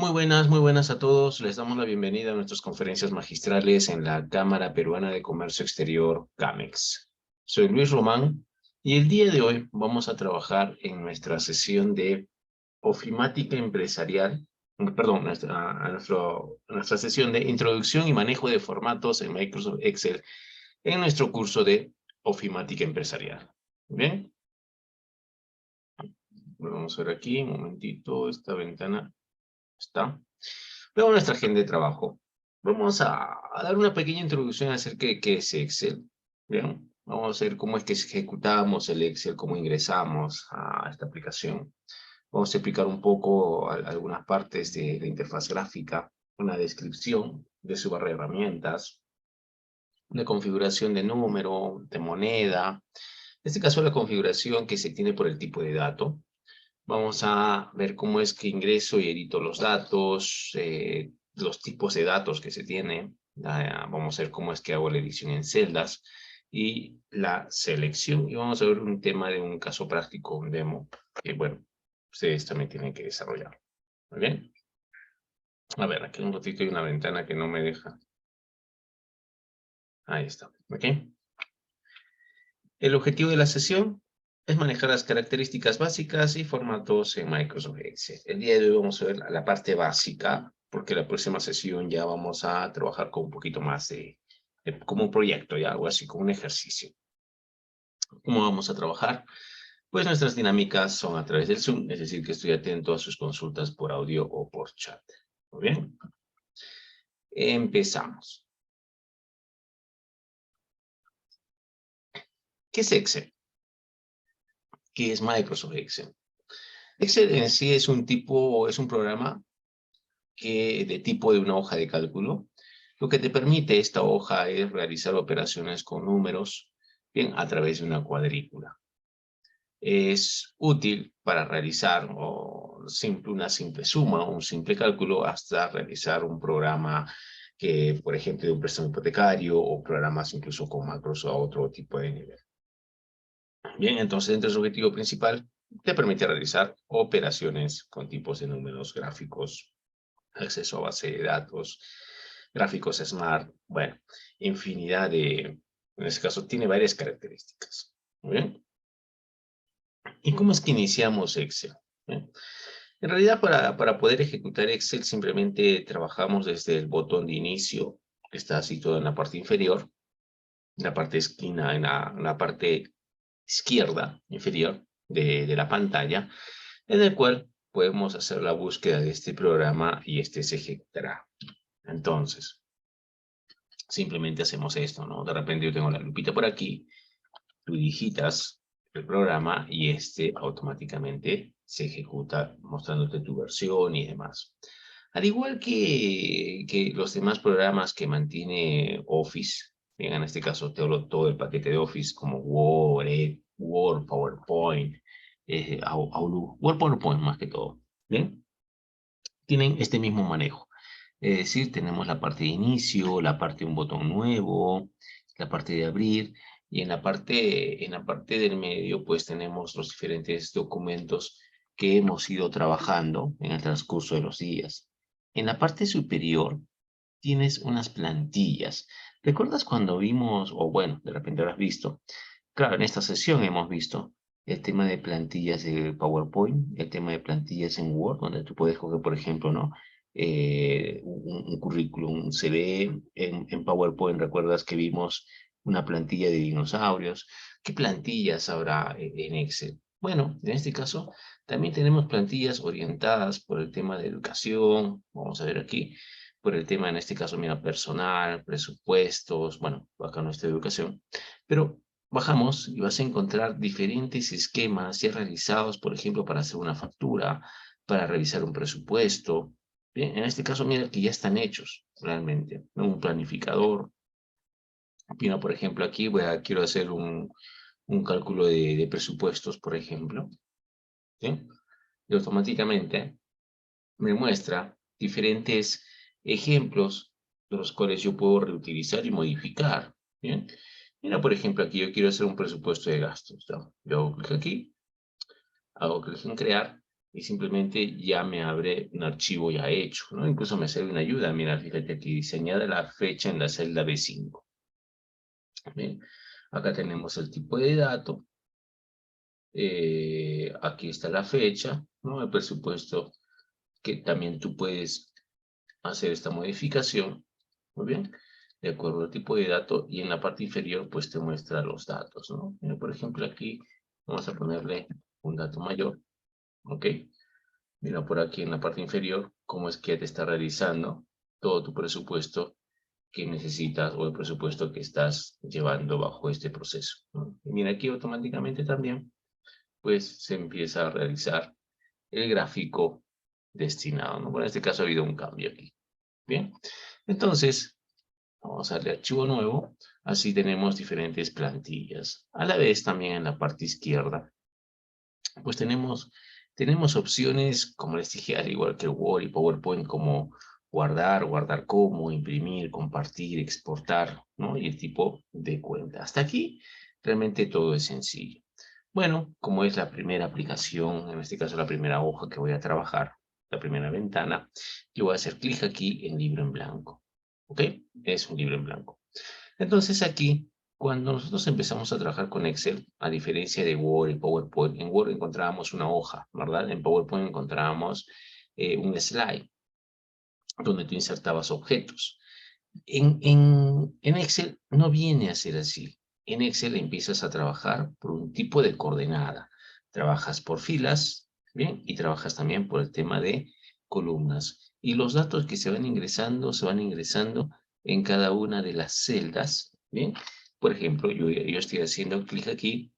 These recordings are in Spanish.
Muy buenas a todos. Les damos la bienvenida a nuestras conferencias magistrales en la Cámara Peruana de Comercio Exterior, CAMEX. Soy Luis Román y el día de hoy vamos a trabajar en nuestra sesión de ofimática empresarial, perdón, nuestra sesión de introducción y manejo de formatos en Microsoft Excel en nuestro curso de ofimática empresarial. ¿Bien? Vamos a ver aquí, un momentito, esta ventana está. Luego nuestra agenda de trabajo. Vamos a dar una pequeña introducción acerca de qué es Excel. Bien, vamos a ver cómo es que ejecutamos el Excel, cómo ingresamos a esta aplicación. Vamos a explicar un poco algunas partes de la interfaz gráfica, una descripción de su barra de herramientas, una configuración de número, de moneda. En este caso, la configuración que se tiene por el tipo de dato. Vamos a ver cómo es que ingreso y edito los datos, los tipos de datos que se tienen. Vamos a ver cómo es que hago la edición en celdas y la selección. Y vamos a ver un tema de un caso práctico, un demo, que bueno, ustedes también tienen que desarrollar. ¿Muy bien? A ver, aquí un ratito hay una ventana que no me deja. Ahí está. ¿Ok? El objetivo de la sesión es manejar las características básicas y formatos en Microsoft Excel. El día de hoy vamos a ver la parte básica, porque la próxima sesión ya vamos a trabajar con un poquito más como un proyecto, ya algo así, como un ejercicio. ¿Cómo vamos a trabajar? Pues nuestras dinámicas son a través del Zoom, es decir, que estoy atento a sus consultas por audio o por chat. Muy bien. Empezamos. ¿Qué es Excel? ¿Qué es Microsoft Excel? Excel en sí es un programa de tipo de una hoja de cálculo. Lo que te permite esta hoja es realizar operaciones con números, bien, a través de una cuadrícula. Es útil para realizar una simple suma o un simple cálculo hasta realizar un programa que, por ejemplo, de un préstamo hipotecario o programas incluso con macros a otro tipo de nivel. Bien, entonces, dentro de su objetivo principal, te permite realizar operaciones con tipos de números gráficos, acceso a base de datos, gráficos Smart, bueno, infinidad en este caso tiene varias características. ¿Muy bien? ¿Y cómo es que iniciamos Excel? ¿Bien? En realidad, para poder ejecutar Excel, simplemente trabajamos desde el botón de inicio, que está situado en la parte inferior, en la parte esquina, en la parte izquierda inferior de la pantalla, en el cual podemos hacer la búsqueda de este programa y este se ejecutará. Entonces, simplemente hacemos esto, ¿no? De repente yo tengo la lupita por aquí, tú digitas el programa y este automáticamente se ejecuta mostrándote tu versión y demás. Al igual que los demás programas que mantiene Office, bien, en este caso te hablo todo el paquete de Office como Word, Word, PowerPoint, Outlook, Word, PowerPoint más que todo, ¿bien? Tienen este mismo manejo. Es decir, tenemos la parte de inicio, la parte de un botón nuevo, la parte de abrir, y en la parte del medio, pues tenemos los diferentes documentos que hemos ido trabajando en el transcurso de los días. En la parte superior tienes unas plantillas. ¿Recuerdas cuando vimos, o bueno, de repente lo has visto? Claro, en esta sesión hemos visto el tema de plantillas de PowerPoint, el tema de plantillas en Word, donde tú puedes coger, por ejemplo, ¿no? Un currículum, un CV en PowerPoint. ¿Recuerdas que vimos una plantilla de dinosaurios? ¿Qué plantillas habrá en Excel? Bueno, en este caso también tenemos plantillas orientadas por el tema de educación. Vamos a ver aquí, por el tema, en este caso, mira, personal, presupuestos, bueno, acá nuestra educación. Pero bajamos y vas a encontrar diferentes esquemas ya realizados, por ejemplo, para hacer una factura, para revisar un presupuesto. Bien, en este caso, mira que ya están hechos realmente, ¿no? Un planificador. Mira, por ejemplo, aquí quiero hacer un cálculo de presupuestos, por ejemplo. ¿Sí? Y automáticamente me muestra diferentes ejemplos de los cuales yo puedo reutilizar y modificar. ¿Bien? Mira, por ejemplo, aquí yo quiero hacer un presupuesto de gastos, ¿no? Yo hago clic aquí, hago clic en crear, y simplemente ya me abre un archivo ya hecho, ¿no? Incluso me sirve una ayuda. Mira, fíjate aquí, diseñada la fecha en la celda B5. Bien, acá tenemos el tipo de dato. Aquí está la fecha, ¿no? El presupuesto, que también tú puedes hacer esta modificación. Muy bien, de acuerdo al tipo de dato, y en la parte inferior pues te muestra los datos, ¿no? Mira, por ejemplo, aquí vamos a ponerle un dato mayor, ¿ok? Mira por aquí en la parte inferior cómo es que te está realizando todo tu presupuesto que necesitas o el presupuesto que estás llevando bajo este proceso, ¿no? Y mira aquí automáticamente también pues se empieza a realizar el gráfico destinado, ¿no? Bueno, en este caso ha habido un cambio aquí. Bien, entonces vamos a darle archivo nuevo. Así tenemos diferentes plantillas. A la vez también en la parte izquierda, pues tenemos opciones, como les dije, al igual que Word y PowerPoint, como guardar como, imprimir, compartir, exportar, ¿no? Y el tipo de cuenta. Hasta aquí realmente todo es sencillo. Bueno, como es la primera aplicación, en este caso la primera hoja que voy a trabajar, la primera ventana, yo voy a hacer clic aquí en libro en blanco. ¿Ok? Es un libro en blanco. Entonces aquí, cuando nosotros empezamos a trabajar con Excel, a diferencia de Word y PowerPoint, en Word encontrábamos una hoja, ¿verdad? En PowerPoint encontrábamos un slide donde tú insertabas objetos. En Excel no viene a ser así. En Excel empiezas a trabajar por un tipo de coordenada. Trabajas por filas, ¿bien? Y trabajas también por el tema de columnas. Y los datos que se van ingresando en cada una de las celdas, ¿bien? Por ejemplo, yo estoy haciendo clic aquí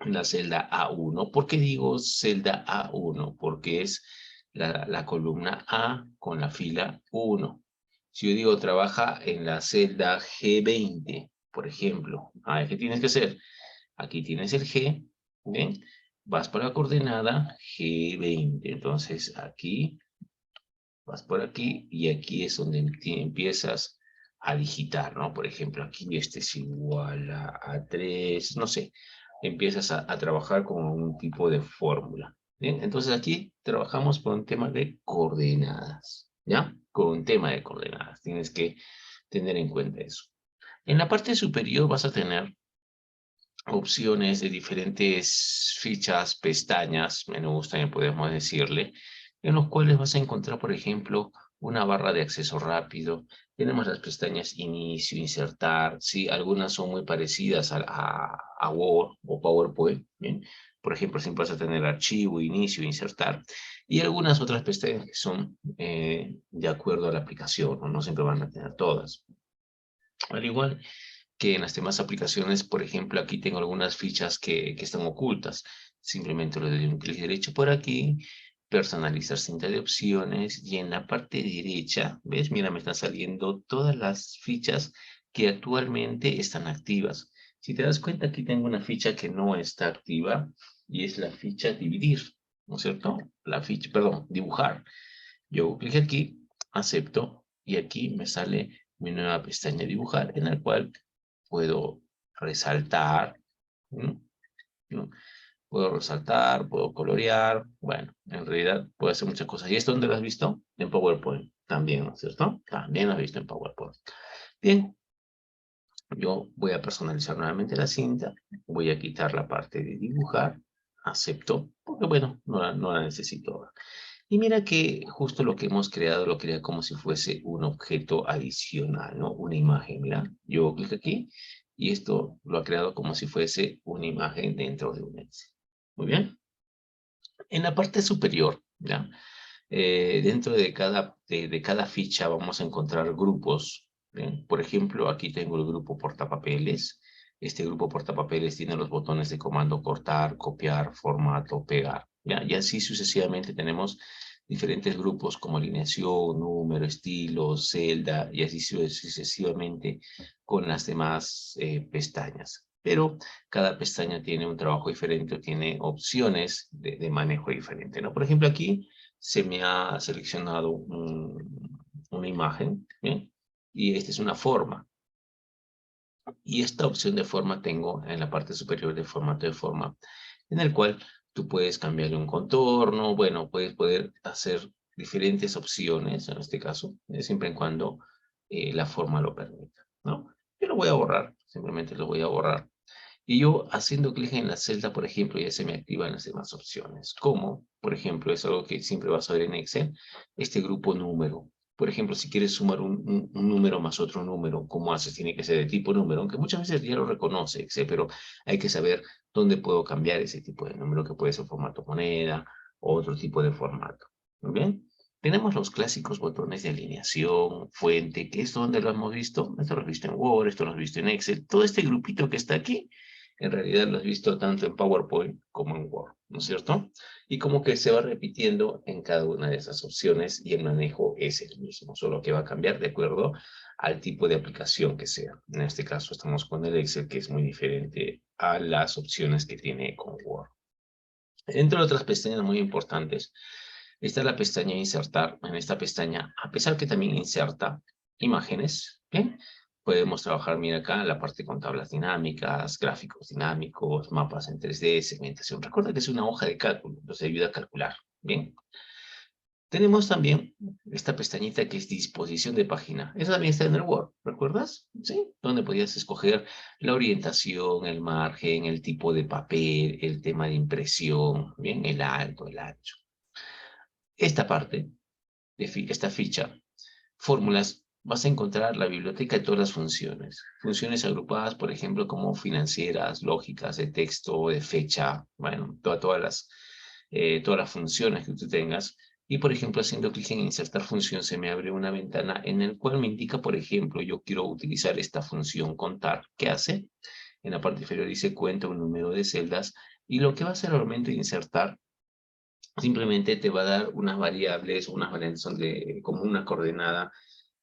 en la celda A1. ¿Por qué digo celda A1? Porque es la columna A con la fila 1. Si yo digo trabaja en la celda G20, por ejemplo, ¿qué tienes que hacer? Aquí tienes el G, ¿ven? Vas por la coordenada G20. Entonces aquí, vas por aquí y aquí es donde empiezas a digitar, ¿no? Por ejemplo, aquí este es igual a 3, no sé. Empiezas a trabajar con un tipo de fórmula. Bien, entonces aquí trabajamos por un tema de coordenadas, ¿ya? Con un tema de coordenadas. Tienes que tener en cuenta eso. En la parte superior vas a tener opciones de diferentes fichas, pestañas, menús también podemos decirle, en los cuales vas a encontrar, por ejemplo, una barra de acceso rápido. Tenemos las pestañas inicio, insertar, sí, algunas son muy parecidas a Word o PowerPoint, ¿bien? Por ejemplo, siempre vas a tener archivo, inicio, insertar, y algunas otras pestañas que son de acuerdo a la aplicación, ¿no? No siempre van a tener todas. Al igual que en las demás aplicaciones, por ejemplo, aquí tengo algunas fichas que están ocultas. Simplemente le doy un clic derecho por aquí, personalizar cinta de opciones, y en la parte derecha, ¿ves? Mira, me están saliendo todas las fichas que actualmente están activas. Si te das cuenta, aquí tengo una ficha que no está activa y es la ficha dividir, ¿no es cierto? La ficha, perdón, dibujar. Yo hago clic aquí, acepto, y aquí me sale mi nueva pestaña dibujar, en la cual puedo resaltar, ¿no? ¿no? Puedo resaltar, puedo colorear, bueno, en realidad puedo hacer muchas cosas. ¿Y esto dónde lo has visto? En PowerPoint, también, ¿no es cierto? También lo has visto en PowerPoint. Bien, yo voy a personalizar nuevamente la cinta, voy a quitar la parte de dibujar, acepto, porque bueno, no la necesito ahora. Y mira que justo lo que hemos creado lo crea como si fuese un objeto adicional, ¿no? Una imagen, mira. Yo clic aquí y esto lo ha creado como si fuese una imagen dentro de un Excel. Muy bien. En la parte superior, ¿ya? Dentro de cada ficha vamos a encontrar grupos. ¿Bien? Por ejemplo, aquí tengo el grupo portapapeles. Este grupo portapapeles tiene los botones de comando cortar, copiar, formato, pegar. ¿Ya? Y así sucesivamente tenemos diferentes grupos como alineación, número, estilo, celda, y así sucesivamente con las demás pestañas. Pero cada pestaña tiene un trabajo diferente o tiene opciones de manejo diferente, ¿no? Por ejemplo, aquí se me ha seleccionado una imagen, ¿bien? Y esta es una forma. Y esta opción de forma tengo en la parte superior de formato de forma, en el cual Tú puedes cambiarle un contorno, bueno, puedes poder hacer diferentes opciones, en este caso, siempre y cuando la forma lo permita, ¿no? Yo lo voy a borrar, simplemente lo voy a borrar. Y yo haciendo clic en la celda, por ejemplo, ya se me activan las demás opciones. Como, por ejemplo, es algo que siempre vas a ver en Excel, este grupo número. Por ejemplo, si quieres sumar un número más otro número, ¿cómo haces? Tiene que ser de tipo número, aunque muchas veces ya lo reconoce Excel, pero hay que saber dónde puedo cambiar ese tipo de número, que puede ser formato moneda o otro tipo de formato. ¿Muy bien? Tenemos los clásicos botones de alineación, fuente, que es donde lo hemos visto. Esto lo has visto en Word, esto lo has visto en Excel. Todo este grupito que está aquí, en realidad lo has visto tanto en PowerPoint como en Word, ¿no es cierto? Y como que se va repitiendo en cada una de esas opciones y el manejo es el mismo, solo que va a cambiar de acuerdo al tipo de aplicación que sea. En este caso estamos con el Excel, que es muy diferente a las opciones que tiene con Word. Entre otras pestañas muy importantes, está la pestaña Insertar. En esta pestaña, a pesar que también inserta imágenes, ¿bien? Podemos trabajar, mira acá, la parte con tablas dinámicas, gráficos dinámicos, mapas en 3D, segmentación. Recuerda que es una hoja de cálculo, nos ayuda a calcular, ¿bien? Tenemos también esta pestañita que es disposición de página. Esa también está en el Word, ¿recuerdas? Sí, donde podías escoger la orientación, el margen, el tipo de papel, el tema de impresión, bien, el alto, el ancho. Esta parte, esta ficha, fórmulas, vas a encontrar la biblioteca de todas las funciones. Funciones agrupadas, por ejemplo, como financieras, lógicas, de texto, de fecha, bueno, todas las funciones que tú tengas. Y, por ejemplo, haciendo clic en insertar función, se me abre una ventana en la cual me indica, por ejemplo, yo quiero utilizar esta función contar. ¿Qué hace? En la parte inferior dice cuenta un número de celdas. Y lo que va a hacer al momento de insertar, simplemente te va a dar unas variables son como una coordenada,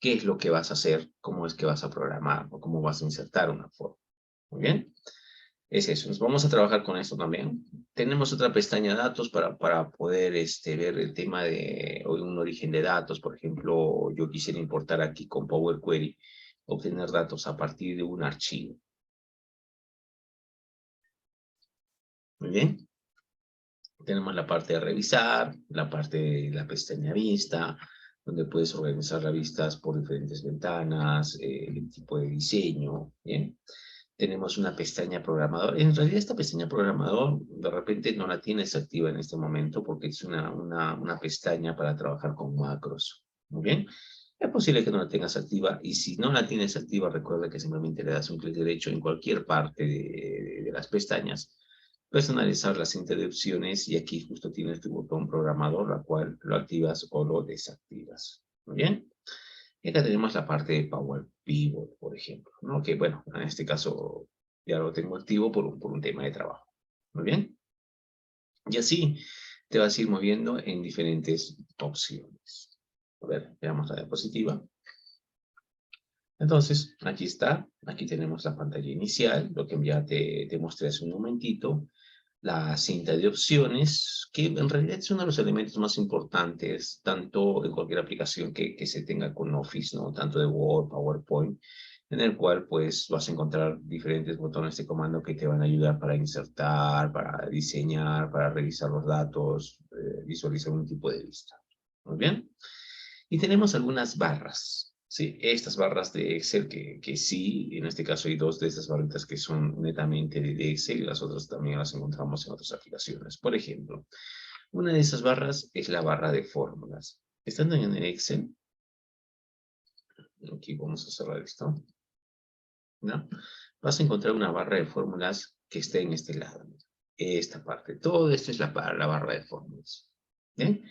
qué es lo que vas a hacer, cómo es que vas a programar o cómo vas a insertar una forma. Muy bien. Es eso, nos vamos a trabajar con esto también. Tenemos otra pestaña datos para poder ver el tema de un origen de datos. Por ejemplo, yo quisiera importar aquí con Power Query, obtener datos a partir de un archivo. Muy bien. Tenemos la parte de revisar, la parte de la pestaña vista, donde puedes organizar las vistas por diferentes ventanas, el tipo de diseño, ¿bien? Tenemos una pestaña programador. En realidad esta pestaña programador de repente no la tienes activa en este momento porque es una pestaña para trabajar con macros. Muy bien. Es posible que no la tengas activa y si no la tienes activa recuerda que simplemente le das un clic derecho en cualquier parte de las pestañas. Personalizar la cinta de opciones y aquí justo tienes tu botón programador, la cual lo activas o lo desactivas. Muy bien. Y acá tenemos la parte de Power Pivot, por ejemplo, ¿no? Que bueno, en este caso ya lo tengo activo por un tema de trabajo. Muy bien. Y así te vas a ir moviendo en diferentes opciones. A ver, veamos la diapositiva. Entonces, aquí está. Aquí tenemos la pantalla inicial, lo que ya te mostré hace un momentito. La cinta de opciones, que en realidad es uno de los elementos más importantes, tanto en cualquier aplicación que se tenga con Office, ¿no? Tanto de Word, PowerPoint, en el cual pues vas a encontrar diferentes botones de comando que te van a ayudar para insertar, para diseñar, para revisar los datos, visualizar un tipo de vista. Muy bien. Y tenemos algunas barras, ¿sí? Estas barras de Excel que sí, en este caso hay dos de esas barritas que son netamente de Excel y las otras también las encontramos en otras aplicaciones. Por ejemplo, una de esas barras es la barra de fórmulas. Estando en el Excel, aquí vamos a cerrar esto, ¿no? Vas a encontrar una barra de fórmulas que está en este lado, esta parte. Todo esto es la barra de fórmulas. ¿Bien?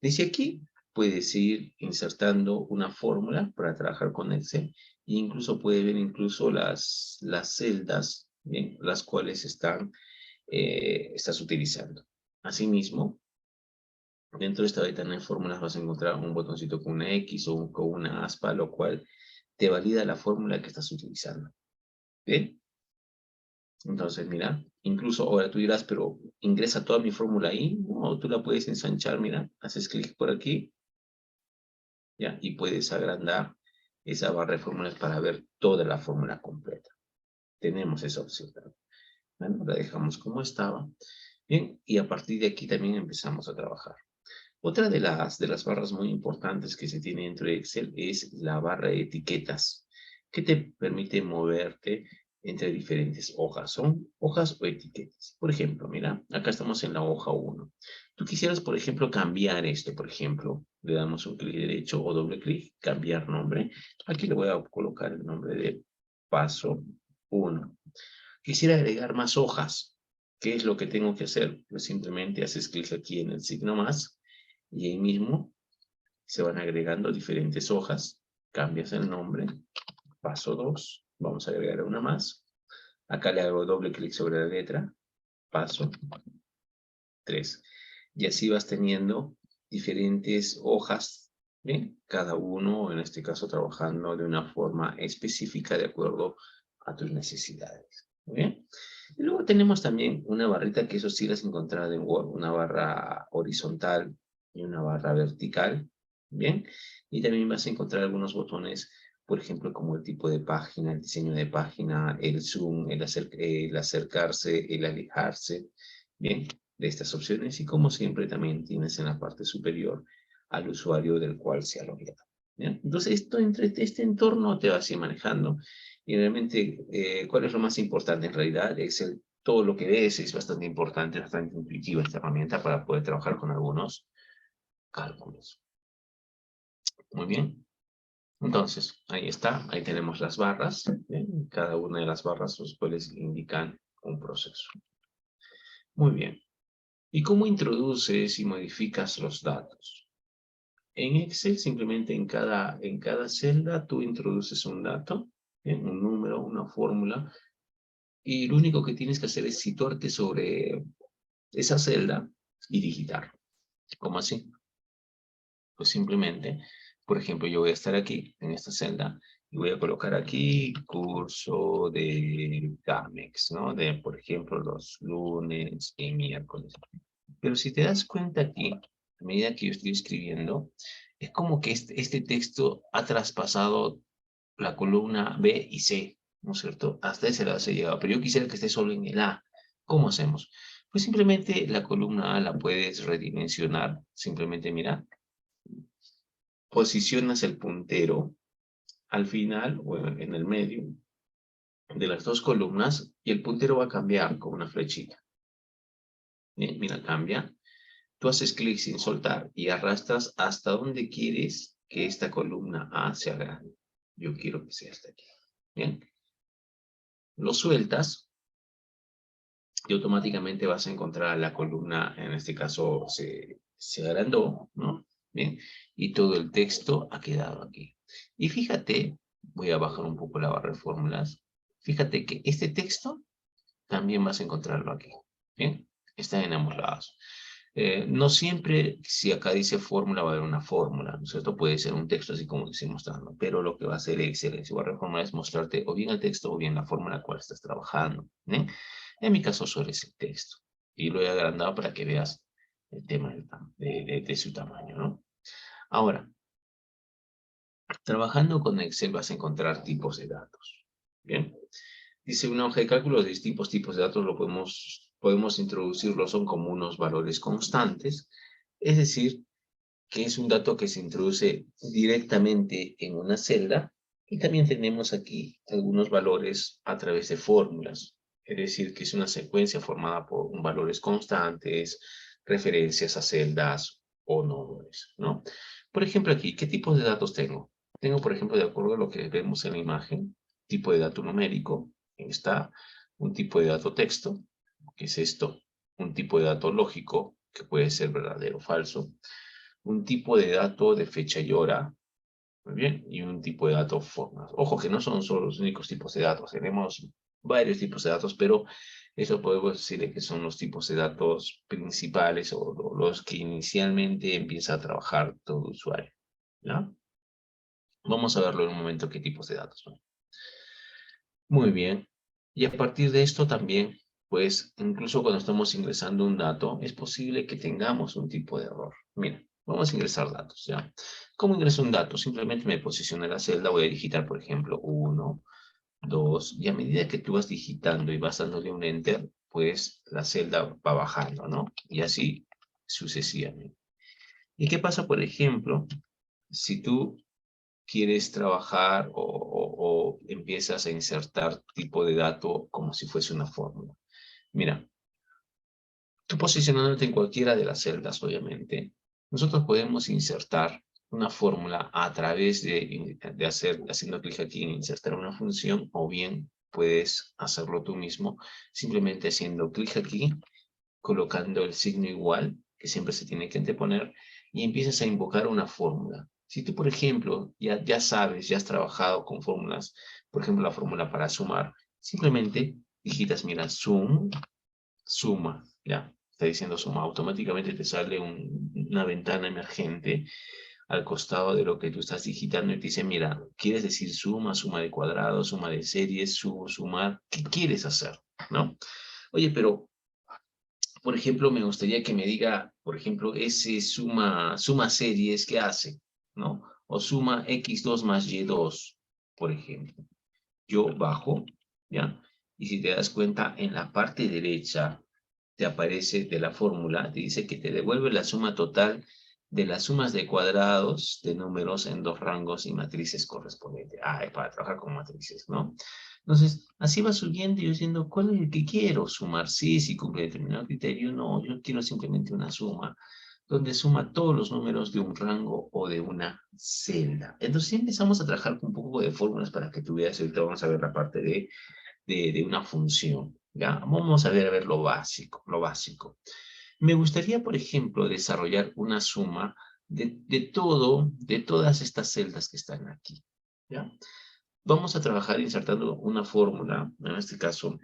Desde aquí puedes ir insertando una fórmula para trabajar con Excel e incluso puedes ver incluso las celdas, ¿bien? Las cuales estás utilizando. Asimismo, dentro de esta ventana de fórmulas vas a encontrar un botoncito con una X o con una aspa, lo cual te valida la fórmula que estás utilizando. ¿Bien? Entonces, mira, incluso ahora tú dirás, pero ingresa toda mi fórmula ahí. No, tú la puedes ensanchar, mira, haces clic por aquí, ¿ya? Y puedes agrandar esa barra de fórmulas para ver toda la fórmula completa. Tenemos esa opción. Bueno, la dejamos como estaba. Bien, y a partir de aquí también empezamos a trabajar. Otra de las barras muy importantes que se tiene dentro de Excel es la barra de etiquetas, que te permite moverte entre diferentes hojas. Son hojas o etiquetas. Por ejemplo, mira, acá estamos en la hoja 1. Tú quisieras, por ejemplo, cambiar esto, por ejemplo. Le damos un clic derecho o doble clic, cambiar nombre. Aquí le voy a colocar el nombre de paso 1. Quisiera agregar más hojas. ¿Qué es lo que tengo que hacer? Pues simplemente haces clic aquí en el signo más y ahí mismo se van agregando diferentes hojas. Cambias el nombre. Paso 2. Vamos a agregar una más. Acá le hago doble clic sobre la letra. Paso 3. Y así vas teniendo diferentes hojas. ¿Bien? Cada uno, en este caso, trabajando de una forma específica de acuerdo a tus necesidades. ¿Muy bien? Y luego tenemos también una barrita que eso sí las encontrado en Word, una barra horizontal y una barra vertical. ¿Bien? Y también vas a encontrar algunos botones, por ejemplo, como el tipo de página, el diseño de página, el zoom, el acercarse, el alejarse. Bien, de estas opciones. Y como siempre también tienes en la parte superior al usuario del cual se ha logado. ¿Bien? Entonces, entre este entorno te vas a ir manejando. Y realmente, ¿cuál es lo más importante? En realidad, todo lo que ves es bastante importante, bastante intuitiva esta herramienta para poder trabajar con algunos cálculos. Muy bien. Entonces, ahí está. Ahí tenemos las barras. ¿Bien? Cada una de las barras, los cuales indican un proceso. Muy bien. ¿Y cómo introduces y modificas los datos? En Excel, simplemente en cada celda, tú introduces un dato, ¿bien? Un número, una fórmula, y lo único que tienes que hacer es situarte sobre esa celda y digitar. ¿Cómo así? Pues simplemente, por ejemplo, yo voy a estar aquí, en esta celda, y voy a colocar aquí curso de Gamex, ¿no? De, por ejemplo, los lunes y miércoles. Pero si te das cuenta aquí, a medida que yo estoy escribiendo, es como que este texto ha traspasado la columna B y C, ¿no es cierto? Hasta ese lado se ha llegado, pero yo quisiera que esté solo en el A. ¿Cómo hacemos? Pues simplemente la columna A la puedes redimensionar. Simplemente, mira, posicionas el puntero al final o en el medio de las dos columnas y el puntero va a cambiar con una flechita. Bien, mira, cambia. Tú haces clic sin soltar y arrastras hasta donde quieres que esta columna A sea grande. Yo quiero que sea hasta aquí. Bien. Lo sueltas y automáticamente vas a encontrar la columna, en este caso se agrandó, ¿no? Bien. Y todo el texto ha quedado aquí. Y fíjate, voy a bajar un poco la barra de fórmulas. Fíjate que este texto también vas a encontrarlo aquí. Bien. Está en ambos lados. No siempre, si acá dice fórmula, va a haber una fórmula, ¿no es cierto? Puede ser un texto así como estoy mostrando, pero lo que va a hacer Excel en su barra de fórmula es mostrarte o bien el texto o bien la fórmula a cual estás trabajando. ¿Eh? En mi caso solo es el texto. Y lo he agrandado para que veas el tema de su tamaño, ¿no? Ahora, trabajando con Excel vas a encontrar tipos de datos. Bien. Dice una hoja de cálculo de distintos tipos de datos, lo podemos introducirlo, son como unos valores constantes, es decir, que es un dato que se introduce directamente en una celda, y también tenemos aquí algunos valores a través de fórmulas, es decir, que es una secuencia formada por valores constantes, referencias a celdas o nombres, ¿no? Por ejemplo, aquí, ¿qué tipos de datos tengo? Tengo, por ejemplo, de acuerdo a lo que vemos en la imagen, tipo de dato numérico, está un tipo de dato texto, que es esto, un tipo de dato lógico, que puede ser verdadero o falso, un tipo de dato de fecha y hora, muy bien, y un tipo de dato formas. Ojo que no son solo los únicos tipos de datos, tenemos varios tipos de datos, pero eso podemos decirle que son los tipos de datos principales o los que inicialmente empieza a trabajar todo usuario, ¿no? Vamos a verlo en un momento qué tipos de datos son. Muy bien. Y a partir de esto también, pues, incluso cuando estamos ingresando un dato, es posible que tengamos un tipo de error. Mira, vamos a ingresar datos, ¿ya? ¿Cómo ingreso un dato? Simplemente me posiciono en la celda, voy a digitar, por ejemplo, 1, 2, y a medida que tú vas digitando y vas dándole un Enter, pues la celda va bajando, ¿no? Y así sucesivamente. ¿Y qué pasa, por ejemplo, si tú quieres trabajar o empiezas a insertar tipo de dato como si fuese una fórmula? Mira, tú posicionándote en cualquiera de las celdas, obviamente, nosotros podemos insertar una fórmula a través haciendo clic aquí en insertar una función, o bien puedes hacerlo tú mismo, simplemente haciendo clic aquí, colocando el signo igual, que siempre se tiene que anteponer, y empiezas a invocar una fórmula. Si tú, por ejemplo, ya sabes, ya has trabajado con fórmulas, por ejemplo, la fórmula para sumar, simplemente digitas, mira, suma, ya, está diciendo suma, automáticamente te sale una ventana emergente al costado de lo que tú estás digitando y te dice, mira, ¿quieres decir suma, suma de cuadrados, suma de series, sumar? ¿Qué quieres hacer? ¿No? Oye, pero por ejemplo, me gustaría que me diga, por ejemplo, ese suma series, ¿qué hace? ¿No? O suma x2 más y2, por ejemplo. Yo bajo, ¿ya? Y si te das cuenta, en la parte derecha te aparece de la fórmula, te dice que te devuelve la suma total de las sumas de cuadrados de números en dos rangos y matrices correspondientes. Ah, es para trabajar con matrices, ¿no? Entonces, así va subiendo y yo diciendo, ¿cuál es el que quiero? ¿Sumar sí, si cumple determinado criterio? No, yo quiero simplemente una suma, donde suma todos los números de un rango o de una celda. Entonces, empezamos a trabajar con un poco de fórmulas para que tú veas. Ahorita vamos a ver la parte de una función. ¿Ya? Vamos a ver lo básico, lo básico. Me gustaría, por ejemplo, desarrollar una suma de todas estas celdas que están aquí. ¿Ya? Vamos a trabajar insertando una fórmula, en este caso,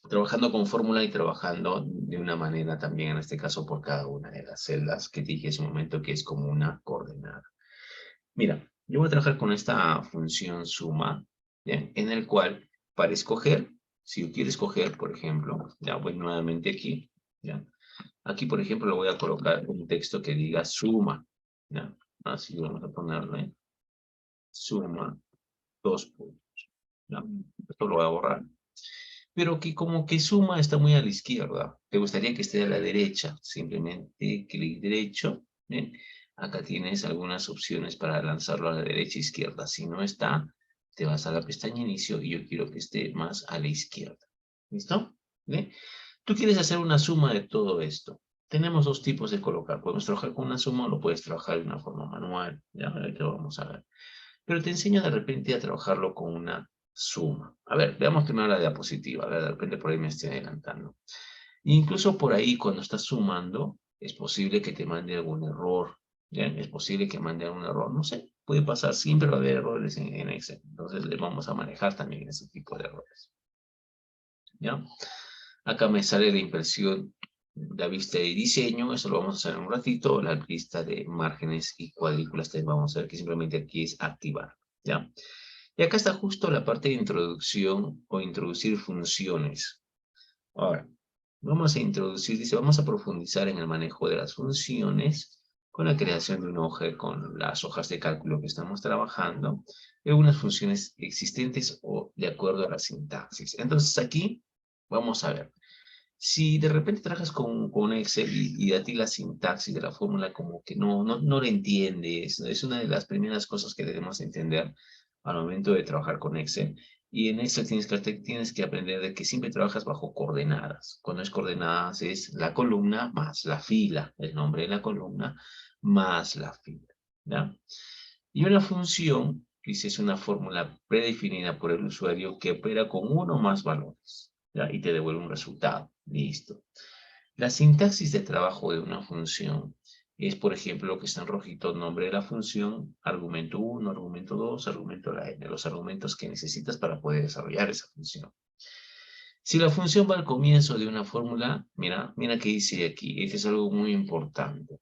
trabajando con fórmula y trabajando de una manera también, en este caso, por cada una de las celdas que dije hace un momento que es como una coordenada. Mira, yo voy a trabajar con esta función suma, ¿bien? En el cual, para escoger, si yo quiero escoger, por ejemplo, ya voy nuevamente aquí, ¿ya? Aquí, por ejemplo, le voy a colocar un texto que diga suma, ¿ya? Así vamos a ponerle suma, dos puntos, ¿ya? Esto lo voy a borrar. Pero que como que suma está muy a la izquierda. Te gustaría que esté a la derecha. Simplemente clic derecho. ¿Bien? Acá tienes algunas opciones para lanzarlo a la derecha e izquierda. Si no está, te vas a la pestaña inicio y yo quiero que esté más a la izquierda. ¿Listo? ¿Bien? Tú quieres hacer una suma de todo esto. Tenemos dos tipos de colocar. Podemos trabajar con una suma o lo puedes trabajar de una forma manual. Ya, ahorita vamos a ver. Pero te enseño de repente a trabajarlo con una suma. A ver, veamos primero la diapositiva. A ver, de repente por ahí me estoy adelantando. Incluso por ahí, cuando estás sumando, es posible que te mande algún error. ¿Bien? Es posible que mande algún error. No sé, puede pasar. Siempre va a haber errores en Excel. Entonces, le vamos a manejar también ese tipo de errores. ¿Ya? Acá me sale la impresión, la vista de diseño. Eso lo vamos a hacer en un ratito. La lista de márgenes y cuadrículas también vamos a ver que simplemente aquí es activar. ¿Ya? Y acá está justo la parte de introducción o introducir funciones. Ahora, vamos a introducir, dice, vamos a profundizar en el manejo de las funciones con la creación de una hoja con las hojas de cálculo que estamos trabajando, de algunas funciones existentes o de acuerdo a la sintaxis. Entonces aquí, vamos a ver. Si de repente trabajas con Excel y a ti la sintaxis de la fórmula como que no la entiendes, es una de las primeras cosas que debemos entender al momento de trabajar con Excel. Y en Excel tienes que aprender de que siempre trabajas bajo coordenadas. Cuando es coordenadas es la columna más la fila, el nombre de la columna más la fila. ¿Ya? Y una función, dice, es una fórmula predefinida por el usuario que opera con uno o más valores. ¿Ya? Y te devuelve un resultado. Listo. La sintaxis de trabajo de una función es, por ejemplo, lo que está en rojito, nombre de la función, argumento 1, argumento 2, argumento la n, los argumentos que necesitas para poder desarrollar esa función. Si la función va al comienzo de una fórmula, mira qué dice aquí, esto es algo muy importante.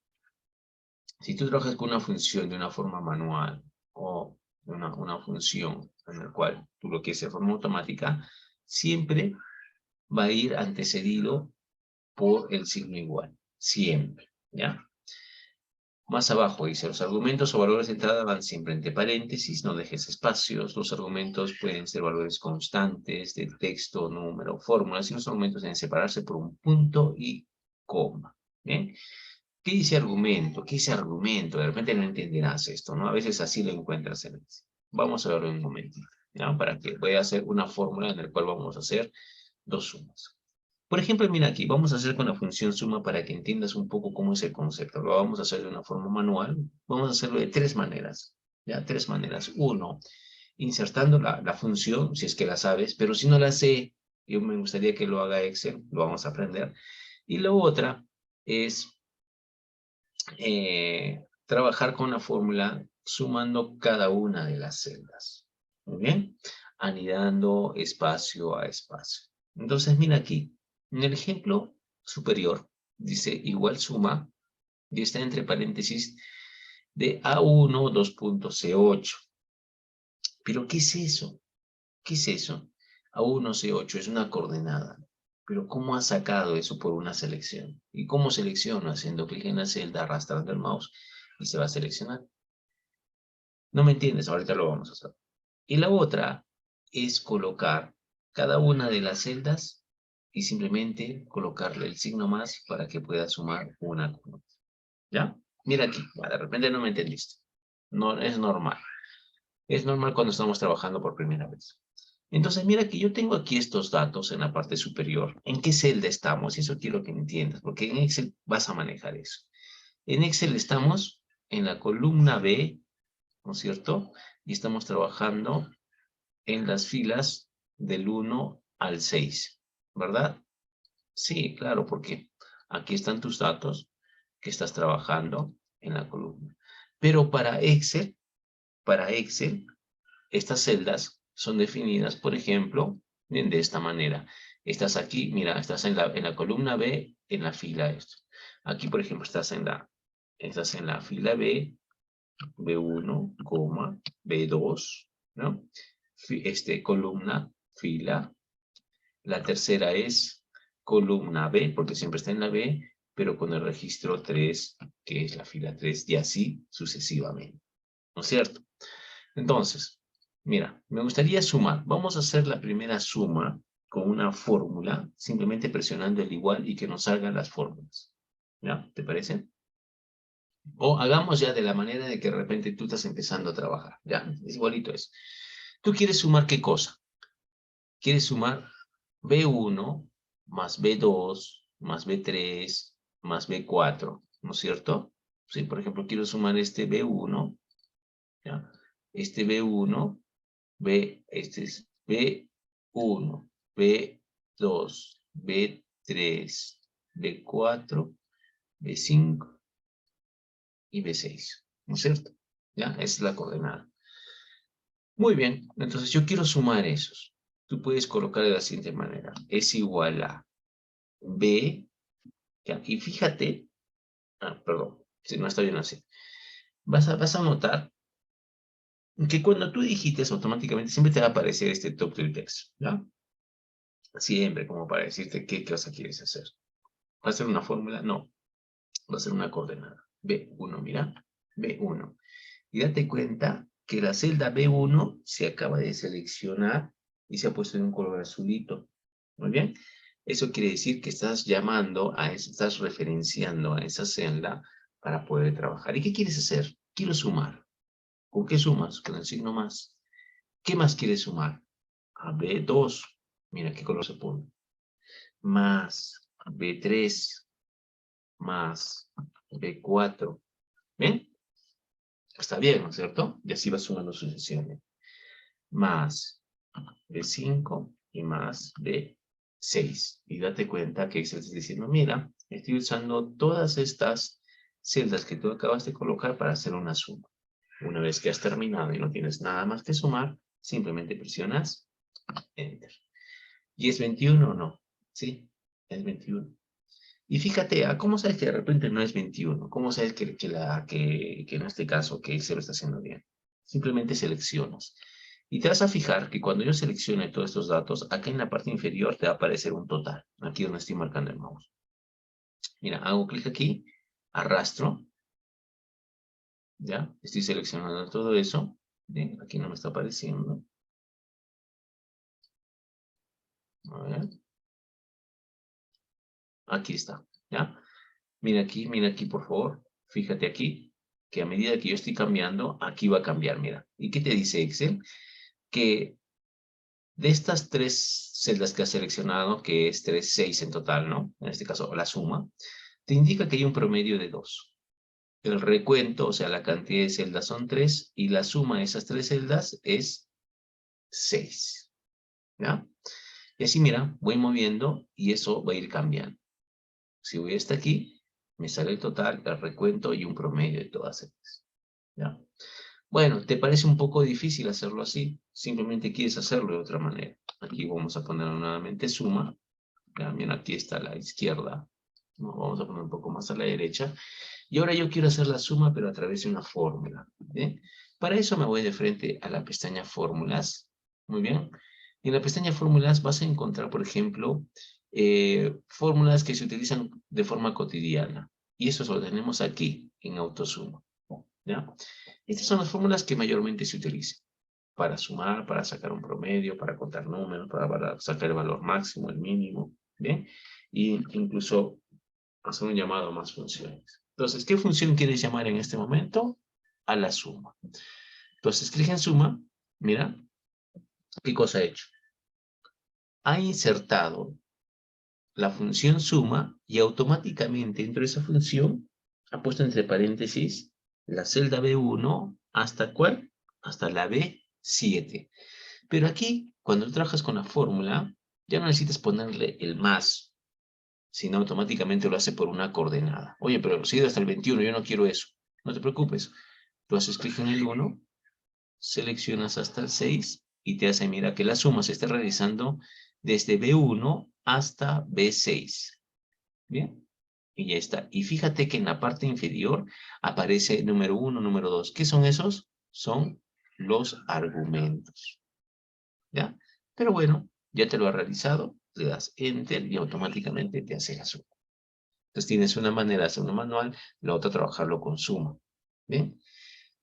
Si tú trabajas con una función de una forma manual o una función en la cual tú lo quieres de forma automática, siempre va a ir antecedido por el signo igual, siempre, ¿ya? Más abajo dice, los argumentos o valores de entrada van siempre entre paréntesis, no dejes espacios. Los argumentos pueden ser valores constantes de texto, número, fórmulas, y los argumentos deben separarse por un punto y coma. ¿Bien? ¿Qué dice argumento? ¿Qué dice argumento? De repente no entenderás esto, ¿no? A veces así lo encuentras en el... Vamos a verlo en un momentito, ¿ya? Para que voy a hacer una fórmula en la cual vamos a hacer dos sumas. Por ejemplo, mira aquí, vamos a hacer con la función suma para que entiendas un poco cómo es el concepto. Lo vamos a hacer de una forma manual. Vamos a hacerlo de tres maneras, ¿ya? Tres maneras. Uno, insertando la función, si es que la sabes, pero si no la sé, yo me gustaría que lo haga Excel, lo vamos a aprender. Y la otra es trabajar con la fórmula sumando cada una de las celdas. Muy bien, anidando espacio a espacio. Entonces, mira aquí, en el ejemplo superior, dice igual suma, y está entre paréntesis, de A1 2.C8. ¿Pero qué es eso? ¿Qué es eso? A1C8 es una coordenada. Pero ¿cómo ha sacado eso por una selección? ¿Y cómo selecciono? Haciendo clic en la celda, arrastrando el mouse, y se va a seleccionar. ¿No me entiendes? Ahorita lo vamos a hacer. Y la otra es colocar cada una de las celdas y simplemente colocarle el signo más para que pueda sumar una con otra. ¿Ya? Mira aquí, de repente no me entendiste. No, es normal. Es normal cuando estamos trabajando por primera vez. Entonces, mira que yo tengo aquí estos datos en la parte superior. ¿En qué celda estamos? Eso quiero que entiendas, porque en Excel vas a manejar eso. En Excel estamos en la columna B, ¿no es cierto? Y estamos trabajando en las filas del 1 al 6, ¿verdad? Sí, claro, porque aquí están tus datos que estás trabajando en la columna. Pero para Excel, estas celdas son definidas, por ejemplo, de esta manera. Estás aquí, mira, estás en la columna B, en la fila esto. Aquí, por ejemplo, estás en la fila B, B1, B2, ¿no? Columna, fila. La tercera es columna B, porque siempre está en la B, pero con el registro 3, que es la fila 3, y así sucesivamente. ¿No es cierto? Entonces, mira, me gustaría sumar. Vamos a hacer la primera suma con una fórmula, simplemente presionando el igual y que nos salgan las fórmulas. ¿Ya? ¿Te parece? O hagamos ya de la manera de que de repente tú estás empezando a trabajar. ¿Ya? Es igualito eso. ¿Tú quieres sumar qué cosa? Quieres sumar B1 más B2 más B3 más B4, ¿no es cierto? Sí, por ejemplo, quiero sumar este B1, ¿ya? Este B1, este es B1, B2, B3, B4, B5 y B6, ¿no es cierto? ¿Ya? Esa es la coordenada. Muy bien, entonces yo quiero sumar esos. Tú puedes colocar de la siguiente manera. Es igual a B, ¿ya? Y fíjate, perdón, si no está bien así. Vas a notar que cuando tú digites automáticamente siempre te va a aparecer este top del text, ¿ya? Siempre como para decirte qué cosa quieres hacer. ¿Va a ser una fórmula? No, va a ser una coordenada. B1, mira, B1. Y date cuenta que la celda B1 se acaba de seleccionar y se ha puesto en un color azulito. Muy bien. Eso quiere decir que estás llamando estás referenciando a esa celda para poder trabajar. ¿Y qué quieres hacer? Quiero sumar. ¿Con qué sumas? Con el signo más. ¿Qué más quieres sumar? A B2. Mira qué color se pone. Más B3. Más B4. ¿Ven? Está bien, ¿no es cierto? Y así va sumando sucesivamente. Más B5 y más B6. Y date cuenta que estás diciendo, mira, estoy usando todas estas celdas que tú acabas de colocar para hacer una suma. Una vez que has terminado y no tienes nada más que sumar, simplemente presionas Enter. ¿Y es 21 o no? Sí, es 21. Y fíjate, ¿cómo sabes que de repente no es 21? ¿Cómo sabes que en este caso que se lo está haciendo bien? Simplemente seleccionas. Y te vas a fijar que cuando yo seleccione todos estos datos, acá en la parte inferior te va a aparecer un total. Aquí donde estoy marcando el mouse. Mira, hago clic aquí, arrastro, ¿Ya? Estoy seleccionando todo eso. Bien, aquí no me está apareciendo. A ver. Aquí está, ¿ya? Mira aquí, por favor. Fíjate aquí, que a medida que yo estoy cambiando, aquí va a cambiar, mira. ¿Y qué te dice Excel? Que de estas tres celdas que has seleccionado, que es 3, 6 en total, ¿no? En este caso, la suma, te indica que hay un promedio de 2. El recuento, o sea, la cantidad de celdas son 3, y la suma de esas tres celdas es 6, ¿ya? Y así, mira, voy moviendo y eso va a ir cambiando. Si voy hasta aquí, me sale el total, el recuento y un promedio de todas ellas, ¿ya? Bueno, ¿te parece un poco difícil hacerlo así? Simplemente quieres hacerlo de otra manera. Aquí vamos a poner nuevamente suma. También aquí está a la izquierda. Nos vamos a poner un poco más a la derecha. Y ahora yo quiero hacer la suma, pero a través de una fórmula. ¿Bien? Para eso me voy de frente a la pestaña fórmulas. Muy bien. En la pestaña fórmulas vas a encontrar, por ejemplo, fórmulas que se utilizan de forma cotidiana. Y eso lo tenemos aquí, en autosuma. ¿Ya? Estas son las fórmulas que mayormente se utilizan. Para sumar, para sacar un promedio, para contar números, para sacar el valor máximo, el mínimo. ¿Bien? Y incluso hacer un llamado a más funciones. Entonces, ¿qué función quieres llamar en este momento? A la suma. Entonces, clic en suma. Mira, ¿qué cosa ha hecho? Ha insertado la función suma y automáticamente dentro de esa función ha puesto entre paréntesis la celda B1 hasta ¿cuál? Hasta la B7. Pero aquí, cuando tú trabajas con la fórmula, ya no necesitas ponerle el más, sino automáticamente lo hace por una coordenada. Oye, pero si he ido hasta el 21, yo no quiero eso. No te preocupes. Tú haces clic en el 1, seleccionas hasta el 6 y te hace, mira, que la suma se está realizando desde B1 hasta B6. Bien, y ya está. Y fíjate que en la parte inferior aparece número 1, número 2. ¿Qué son esos? Son los argumentos. ¿Ya? Pero bueno, ya te lo ha realizado, le das Enter y automáticamente te hace la suma. Entonces tienes una manera de hacerlo manual, la otra trabajarlo con suma. ¿Bien?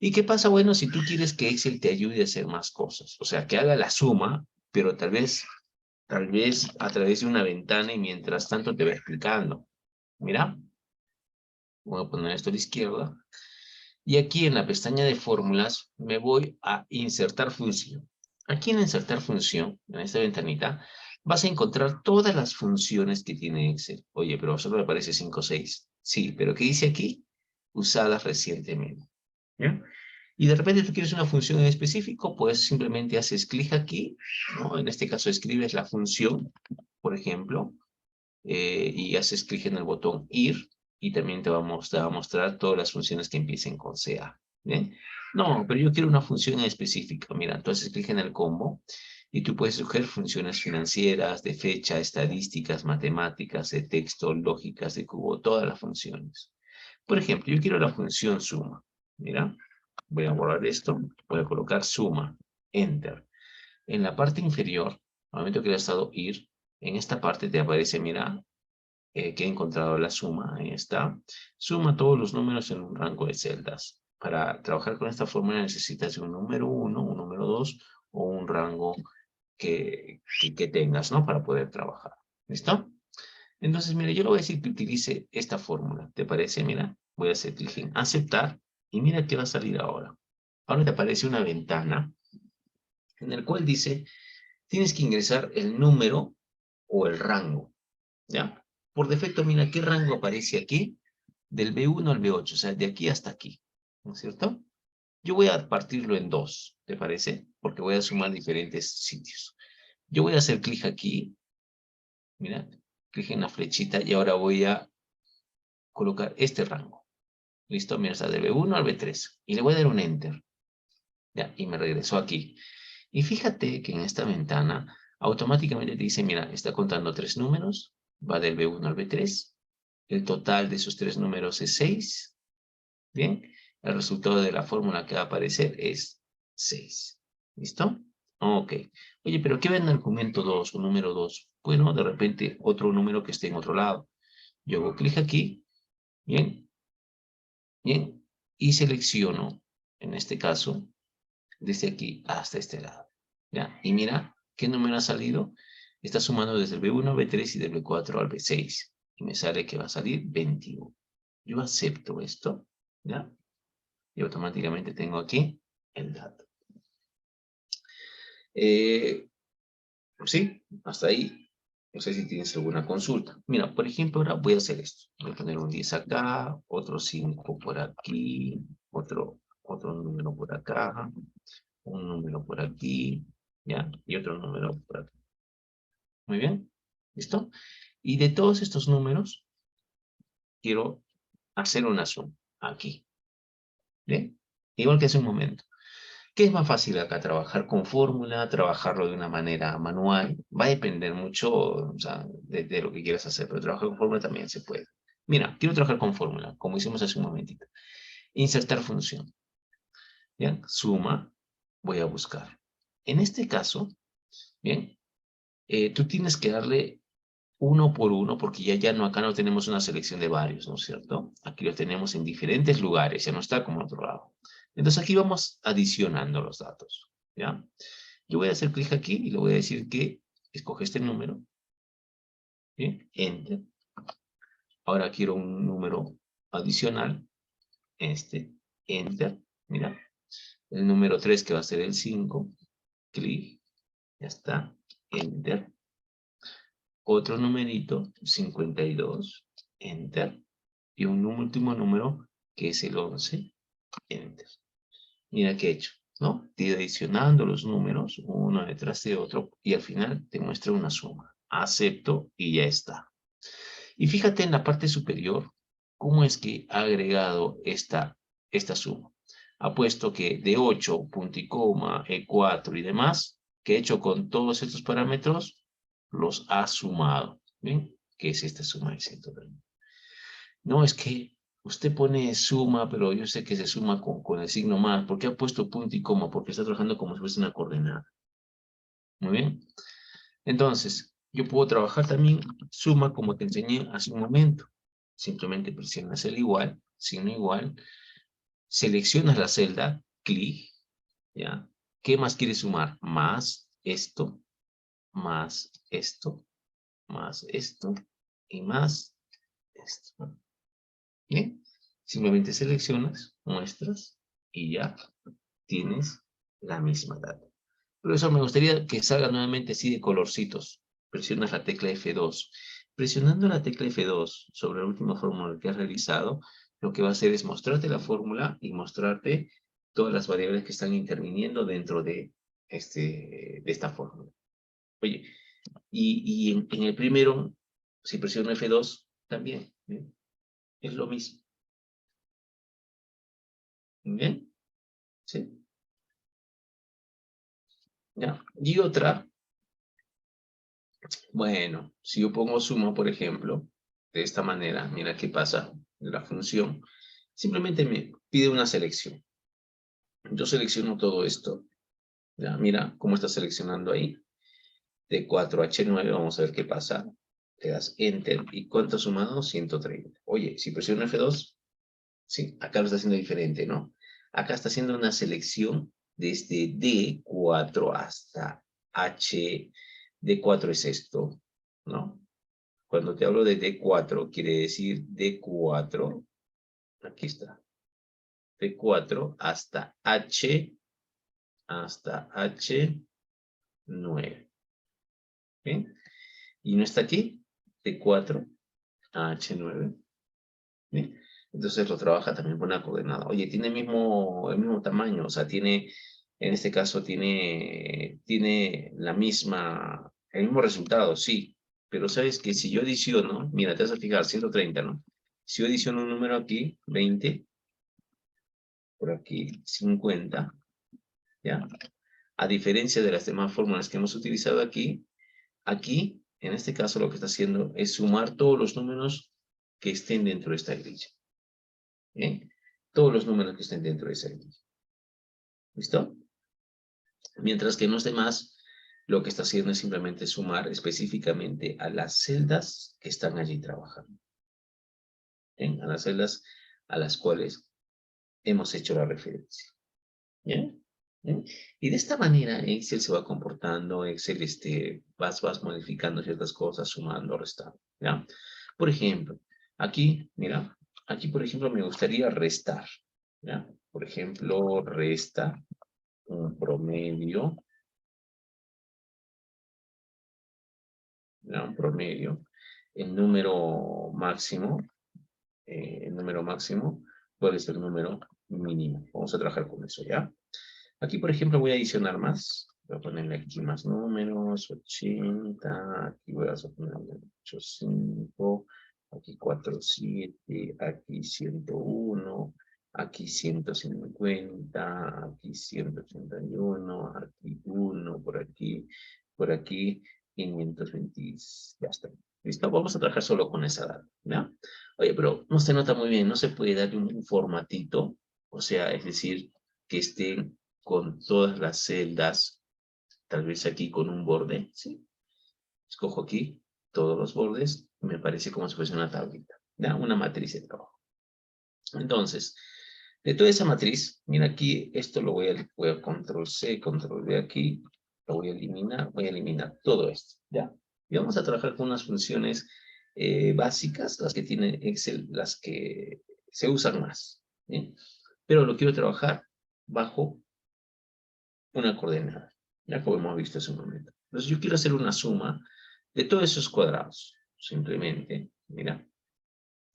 ¿Y qué pasa, bueno, si tú quieres que Excel te ayude a hacer más cosas? O sea, que haga la suma, pero tal vez a través de una ventana y mientras tanto te va explicando. Mira, voy a poner esto a la izquierda. Y aquí en la pestaña de fórmulas me voy a insertar función. Aquí en insertar función, en esta ventanita, vas a encontrar todas las funciones que tiene Excel. Oye, pero solo me aparece 5 o 6. Sí, pero ¿qué dice aquí? Usadas recientemente. ¿Ya? Y de repente tú quieres una función en específico, pues simplemente haces clic aquí, ¿no? En este caso escribes la función, por ejemplo, y haces clic en el botón ir, y también te va a mostrar todas las funciones que empiecen con CA. ¿Bien? No, pero yo quiero una función en específica. Mira, entonces clic en el combo, y tú puedes escoger funciones financieras, de fecha, estadísticas, matemáticas, de texto, lógicas, de cubo, todas las funciones. Por ejemplo, yo quiero la función suma. Mira, voy a borrar esto, voy a colocar suma, enter. En la parte inferior, al momento que le has dado ir, en esta parte te aparece, mira, que he encontrado la suma, ahí está. Suma todos los números en un rango de celdas. Para trabajar con esta fórmula necesitas un número 1, un número 2 o un rango que tengas, ¿no? Para poder trabajar. ¿Listo? Entonces, mira, yo le voy a decir que utilice esta fórmula. ¿Te parece? Mira, voy a hacer clic en aceptar y mira qué va a salir ahora. Ahora te aparece una ventana en la cual dice, tienes que ingresar el número o el rango, ¿ya? Por defecto, mira qué rango aparece aquí, del B1 al B8, o sea, de aquí hasta aquí, ¿no es cierto? Yo voy a partirlo en dos, ¿te parece? Porque voy a sumar diferentes sitios. Yo voy a hacer clic aquí, mira, clic en la flechita y ahora voy a colocar este rango. ¿Listo? Mira, está de B1 al B3. Y le voy a dar un Enter. Ya, y me regresó aquí. Y fíjate que en esta ventana automáticamente te dice, mira, está contando 3 números, va del B1 al B3, el total de esos 3 números es 6, ¿bien? El resultado de la fórmula que va a aparecer es 6. ¿Listo? Ok. Oye, pero ¿qué va en el argumento 2 o número 2? Bueno, de repente otro número que esté en otro lado. Yo hago clic aquí, bien, bien, y selecciono, en este caso, desde aquí hasta este lado. ¿Ya? Y mira, ¿qué número ha salido? Está sumando desde el B1, B3 y del B4 al B6. Y me sale que va a salir 21. Yo acepto esto, ¿ya? Y automáticamente tengo aquí el dato. Sí, hasta ahí. No sé si tienes alguna consulta. Mira, por ejemplo, ahora voy a hacer esto. Voy a poner un 10 acá, otro 5 por aquí, otro número por acá, un número por aquí, ¿ya? Y otro número por acá. Muy bien, ¿listo? Y de todos estos números, quiero hacer una suma aquí, ¿bien? Igual que hace un momento. ¿Qué es más fácil acá? ¿Trabajar con fórmula? ¿Trabajarlo de una manera manual? Va a depender mucho, o sea, de lo que quieras hacer, pero trabajar con fórmula también se puede. Mira, quiero trabajar con fórmula, como hicimos hace un momentito. Insertar función. ¿Bien? Suma, voy a buscar. En este caso, ¿bien? Tú tienes que darle uno por uno, porque ya no, acá no tenemos una selección de varios, ¿no es cierto? Aquí lo tenemos en diferentes lugares, ya no está como en otro lado. Entonces aquí vamos adicionando los datos, ¿ya? Yo voy a hacer clic aquí y le voy a decir que escoge este número, ¿bien? Enter. Ahora quiero un número adicional, este, Enter, mira. El número 3 que va a ser el 5, clic, ya está, Enter. Otro numerito, 52, Enter. Y un último número, que es el 11, Enter. Mira qué he hecho, ¿no? Te he ido adicionando los números, uno detrás de otro, y al final te muestra una suma. Acepto y ya está. Y fíjate en la parte superior, cómo es que ha agregado esta suma. Ha puesto que de 8, punto y coma, E4 y demás, que he hecho con todos estos parámetros, los ha sumado. ¿Ven? Que es esta suma de 130. No, es que usted pone suma, pero yo sé que se suma con el signo más. ¿Por qué ha puesto punto y coma? Porque está trabajando como si fuese una coordenada. Muy bien. Entonces, yo puedo trabajar también suma como te enseñé hace un momento. Simplemente presionas el igual, signo igual, seleccionas la celda, clic, ¿ya? ¿Qué más quieres sumar? Más esto, más esto, más esto y más esto. Bien, simplemente seleccionas, muestras y ya tienes la misma data. Por eso me gustaría que salga nuevamente así de colorcitos. Presionas la tecla F2. Presionando la tecla F2 sobre la última fórmula que has realizado, lo que va a hacer es mostrarte la fórmula y mostrarte todas las variables que están interviniendo dentro de esta fórmula. Oye, y en el primero, si presiono F2, también, ¿eh? Es lo mismo. ¿Bien? ¿Sí? ¿Ya? Y otra, bueno, si yo pongo suma, por ejemplo, de esta manera, mira qué pasa, la función, simplemente me pide una selección. Yo selecciono todo esto, ¿ya? Mira cómo está seleccionando ahí, de 4H9, vamos a ver qué pasa. Le das Enter, ¿y cuánto ha sumado? 130. Oye, si presiono F2, sí, acá lo está haciendo diferente, ¿no? Acá está haciendo una selección desde D4 hasta H. D4 es esto, ¿no? Cuando te hablo de D4, quiere decir D4, aquí está, D4 hasta H9. ¿Bien? Y no está aquí, D4 a H9. ¿Bien? Entonces lo trabaja también por una coordenada. Oye, tiene el mismo tamaño, o sea, en este caso tiene el mismo resultado, sí. Pero sabes que si yo adiciono, mira, te vas a fijar, 130, ¿no? Si yo adiciono un número aquí, 20, por aquí, 50, ¿ya? A diferencia de las demás fórmulas que hemos utilizado aquí, en este caso, lo que está haciendo es sumar todos los números que estén dentro de esta grilla. ¿Bien? Todos los números que estén dentro de esa grilla. ¿Listo? Mientras que en los demás, lo que está haciendo es simplemente sumar específicamente a las celdas que están allí trabajando. ¿Bien? A las celdas a las cuales hemos hecho la referencia. ¿Bien? ¿Bien? Y de esta manera Excel se va comportando, Excel vas modificando ciertas cosas, sumando, restando. ¿Ya? Por ejemplo, aquí, mira, aquí por ejemplo me gustaría restar. ¿Ya? Por ejemplo, resta un promedio. ¿Ya? Un promedio. El número máximo. El número máximo. ¿Cuál es el número mínimo? Vamos a trabajar con eso, ¿ya? Aquí, por ejemplo, voy a adicionar más. Voy a ponerle aquí más números, 80, aquí voy a ponerle 85, aquí 47, aquí 101, aquí 150, aquí 181, aquí 1, por aquí 520, ya está. ¿Listo? Vamos a trabajar solo con esa data, ¿ya? Oye, pero no se nota muy bien, no se puede darle un formatito, o sea, es decir, que esté con todas las celdas, tal vez aquí con un borde, ¿sí? Escojo aquí todos los bordes, me parece como si fuese una tablita, ¿ya? Una matriz de trabajo. Entonces, de toda esa matriz, mira aquí, esto lo voy a control C, control V aquí, lo voy a eliminar todo esto, ¿ya? Y vamos a trabajar con unas funciones básicas, las que tiene Excel, las que se usan más, ¿sí? Pero lo quiero trabajar bajo una coordenada, ya como hemos visto hace un momento. Entonces yo quiero hacer una suma de todos esos cuadrados. Simplemente, mira,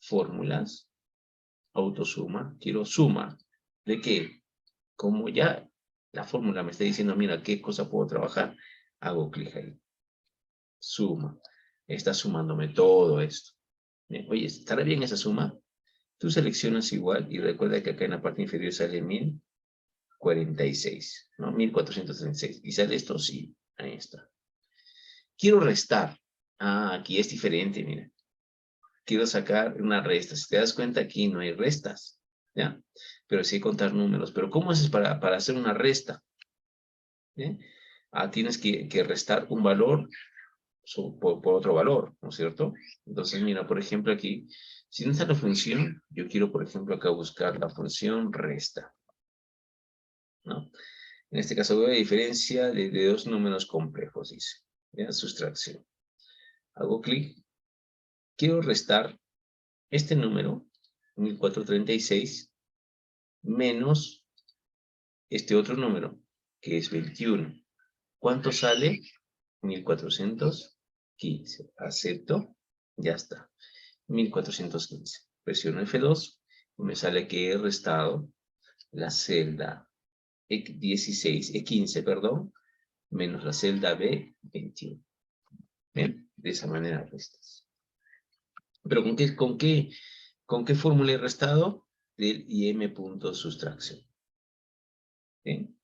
fórmulas, autosuma, quiero suma. ¿De qué? Como ya la fórmula me está diciendo, mira, qué cosa puedo trabajar, hago clic ahí. Suma. Está sumándome todo esto. Oye, ¿estará bien esa suma? Tú seleccionas igual y recuerda que acá en la parte inferior sale 1046, ¿no? 1436. ¿Y sale esto? Sí, ahí está. Quiero restar. Ah, aquí es diferente, mira. Quiero sacar una resta. Si te das cuenta, aquí no hay restas, ¿ya? Pero sí contar números. Pero ¿cómo haces para hacer una resta? ¿Eh? Ah, tienes que restar un valor por otro valor, ¿no es cierto? Entonces, mira, por ejemplo, aquí, si no está la función, yo quiero, por ejemplo, acá buscar la función resta, ¿no? En este caso veo la diferencia de dos números complejos, dice. ¿Ya? Sustracción. Hago clic. Quiero restar este número, 1436, menos este otro número, que es 21. ¿Cuánto sale? 1415. Acepto. Ya está. 1415. Presiono F2 y me sale que he restado la celda E16, E15, perdón, menos la celda B21. ¿Bien? De esa manera restas. ¿Pero con qué fórmula he restado? Del IM punto sustracción. ¿Bien?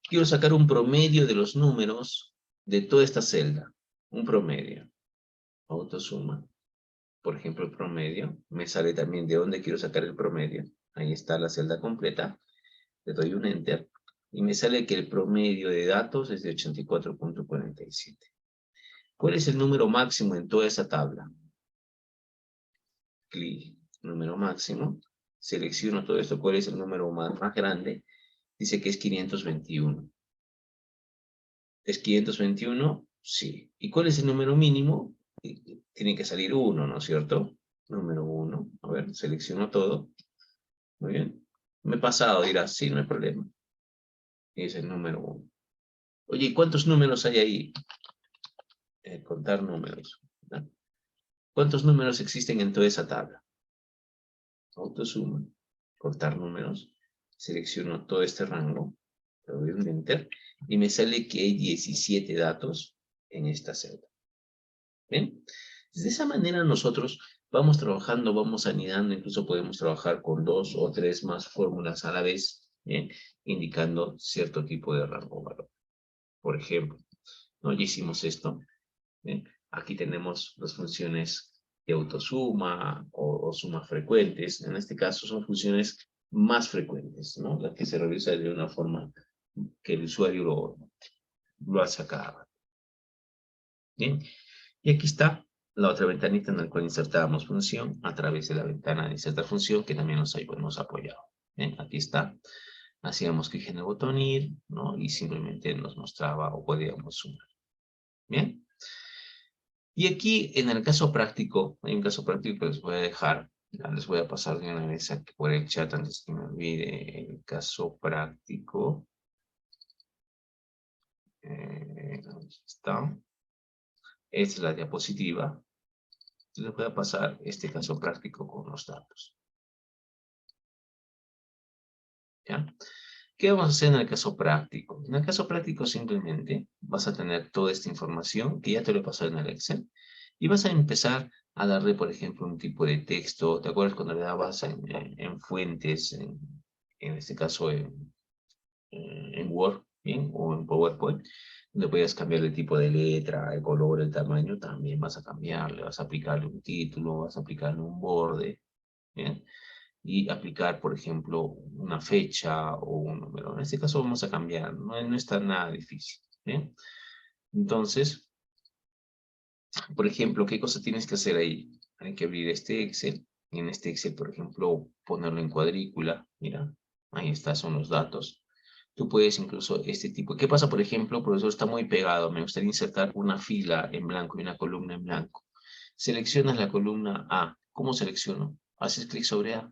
Quiero sacar un promedio de los números de toda esta celda. Un promedio. Autosuma. Por ejemplo, el promedio. Me sale también de dónde quiero sacar el promedio. Ahí está la celda completa. Le doy un Enter. Y me sale que el promedio de datos es de 84.47. ¿Cuál es el número máximo en toda esa tabla? Clic, número máximo. Selecciono todo esto. ¿Cuál es el número más grande? Dice que es 521. ¿Es 521? Sí. ¿Y cuál es el número mínimo? Tiene que salir 1, ¿no es cierto? Número 1. A ver, selecciono todo. Muy bien. Me he pasado, dirás, sí, no hay problema. Y es el número 1. Oye, ¿y cuántos números hay ahí? Contar números, ¿no? ¿Cuántos números existen en toda esa tabla? Autosuma, contar números. Selecciono todo este rango. Le doy un Enter. Y me sale que hay 17 datos en esta celda. ¿Bien? De esa manera nosotros vamos trabajando, vamos anidando, incluso podemos trabajar con 2 o 3 más fórmulas a la vez, ¿bien? Indicando cierto tipo de rango o valor. Por ejemplo, ¿no? Ya hicimos esto. ¿Bien? Aquí tenemos las funciones de autosuma o sumas frecuentes. En este caso son funciones más frecuentes, ¿no? Las que se realizan de una forma que el usuario lo ha sacado. ¿Bien? Y aquí está la otra ventanita en la cual insertábamos función a través de la ventana de insertar función que también nos ha apoyado. ¿Bien? Aquí está. Hacíamos clic en el botón ir, ¿no? Y simplemente nos mostraba o podíamos sumar. ¿Bien? Y aquí, en el caso práctico, hay un caso práctico que les voy a dejar. Les voy a pasar de una vez aquí por el chat antes que me olvide el caso práctico. Aquí está. Esta es la diapositiva. Les voy a pasar este caso práctico con los datos. ¿Ya? ¿Qué vamos a hacer en el caso práctico? En el caso práctico simplemente vas a tener toda esta información que ya te lo he pasado en el Excel y vas a empezar a darle, por ejemplo, un tipo de texto. ¿Te acuerdas cuando le dabas en fuentes, en este caso en Word, ¿bien? O en PowerPoint, donde puedes cambiar el tipo de letra, el color, el tamaño, también vas a cambiarle, vas a aplicarle un título, vas a aplicarle un borde, ¿bien? Y aplicar, por ejemplo, una fecha o un número. En este caso vamos a cambiar, no está nada difícil, ¿bien? Entonces, por ejemplo, ¿qué cosa tienes que hacer ahí? Hay que abrir este Excel, y en este Excel, por ejemplo, ponerlo en cuadrícula, mira, ahí está, son los datos. Tú puedes incluso este tipo. ¿Qué pasa, por ejemplo? Profesor, está muy pegado. Me gustaría insertar una fila en blanco y una columna en blanco. Seleccionas la columna A. ¿Cómo selecciono? Haces clic sobre A.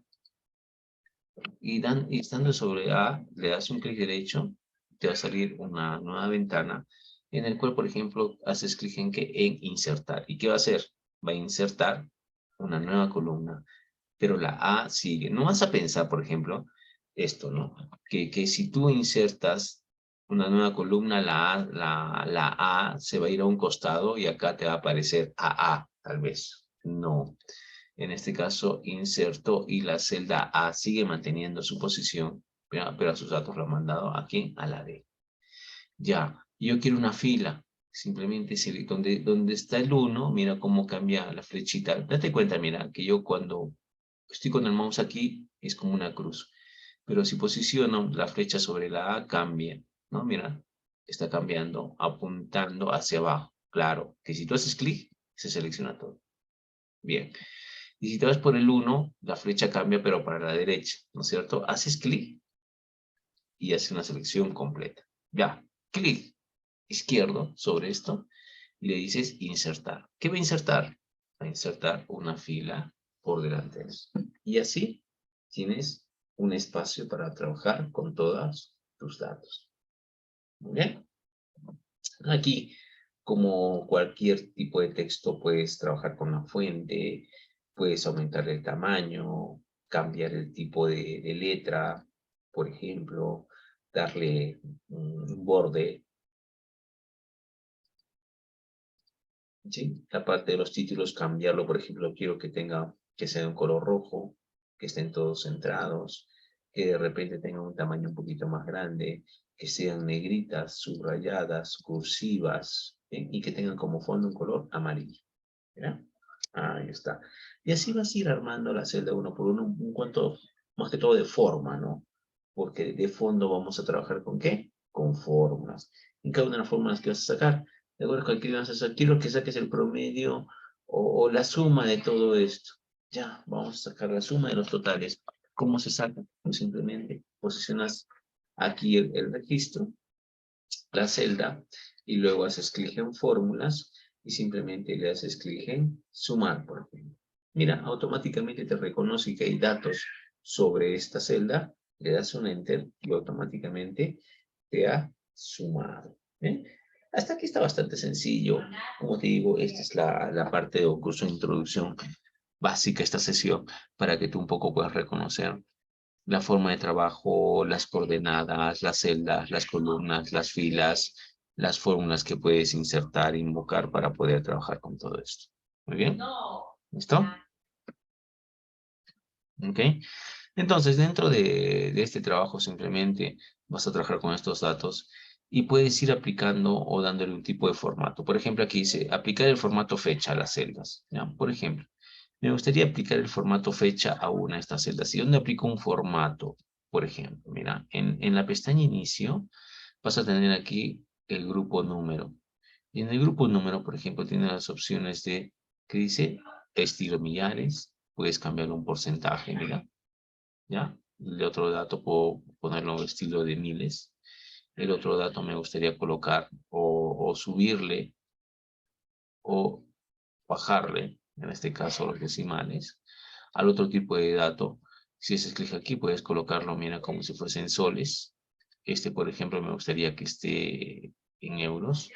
Y estando sobre A, le das un clic derecho, te va a salir una nueva ventana en el cual, por ejemplo, haces clic en insertar. ¿Y qué va a hacer? Va a insertar una nueva columna, pero la A sigue. No vas a pensar, por ejemplo, esto, ¿no? Que si tú insertas una nueva columna, la A se va a ir a un costado y acá te va a aparecer AA, tal vez. No. En este caso, inserto y la celda A sigue manteniendo su posición, pero a sus datos lo han mandado aquí a la D. Ya, yo quiero una fila. Simplemente donde está el 1, mira cómo cambia la flechita. Date cuenta, mira, que yo cuando estoy con el mouse aquí, es como una cruz. Pero si posiciono la flecha sobre la A, cambia, ¿no? Mira, está cambiando, apuntando hacia abajo. Claro, que si tú haces clic, se selecciona todo. Bien. Y si te vas por el 1, la flecha cambia, pero para la derecha, ¿no es cierto? Haces clic y hace una selección completa. Ya, clic izquierdo sobre esto y le dices insertar. ¿Qué va a insertar? Va a insertar una fila por delante de eso. Y así tienes un espacio para trabajar con todos tus datos. Muy bien. Aquí, como cualquier tipo de texto, puedes trabajar con la fuente, puedes aumentar el tamaño, cambiar el tipo de letra, por ejemplo, darle un borde. ¿Sí? La parte de los títulos, cambiarlo, por ejemplo, quiero que sea de un color rojo, que estén todos centrados, que de repente tengan un tamaño un poquito más grande, que sean negritas, subrayadas, cursivas, y que tengan como fondo un color amarillo. ¿Ya? Ahí está. Y así vas a ir armando la celda uno por uno, en cuanto, más que todo de forma, ¿no? Porque de fondo vamos a trabajar ¿con qué? Con fórmulas. En cada una de las fórmulas que vas a sacar, de acuerdo con que vas a hacer, quiero que saques el promedio o la suma de todo esto. Ya, vamos a sacar la suma de los totales. ¿Cómo se saca? Pues simplemente posicionas aquí el registro, la celda, y luego haces clic en fórmulas y simplemente le haces clic en sumar, por ejemplo. Mira, automáticamente te reconoce que hay datos sobre esta celda, le das un enter y automáticamente te ha sumado. ¿Eh? Hasta aquí está bastante sencillo. Como te digo, esta es la parte de curso de introducción básica, esta sesión, para que tú un poco puedas reconocer la forma de trabajo, las coordenadas, las celdas, las columnas, las filas, las fórmulas que puedes insertar e invocar para poder trabajar con todo esto. Muy bien. ¿Listo? Ok. Entonces, dentro de este trabajo simplemente vas a trabajar con estos datos y puedes ir aplicando o dándole un tipo de formato. Por ejemplo, aquí dice aplicar el formato fecha a las celdas. ¿Ya? Por ejemplo, me gustaría aplicar el formato fecha a una de estas celdas. ¿Y dónde aplico un formato? Por ejemplo, mira, en la pestaña inicio vas a tener aquí el grupo número. Y en el grupo número, por ejemplo, tiene las opciones de, que dice estilo millares. Puedes cambiar un porcentaje, mira. ¿Ya? El otro dato puedo ponerlo en estilo de miles. El otro dato me gustaría colocar o subirle o bajarle, en este caso los decimales, al otro tipo de dato. Si haces clic aquí, puedes colocarlo, mira, como si fuesen soles. Este, por ejemplo, me gustaría que esté en euros.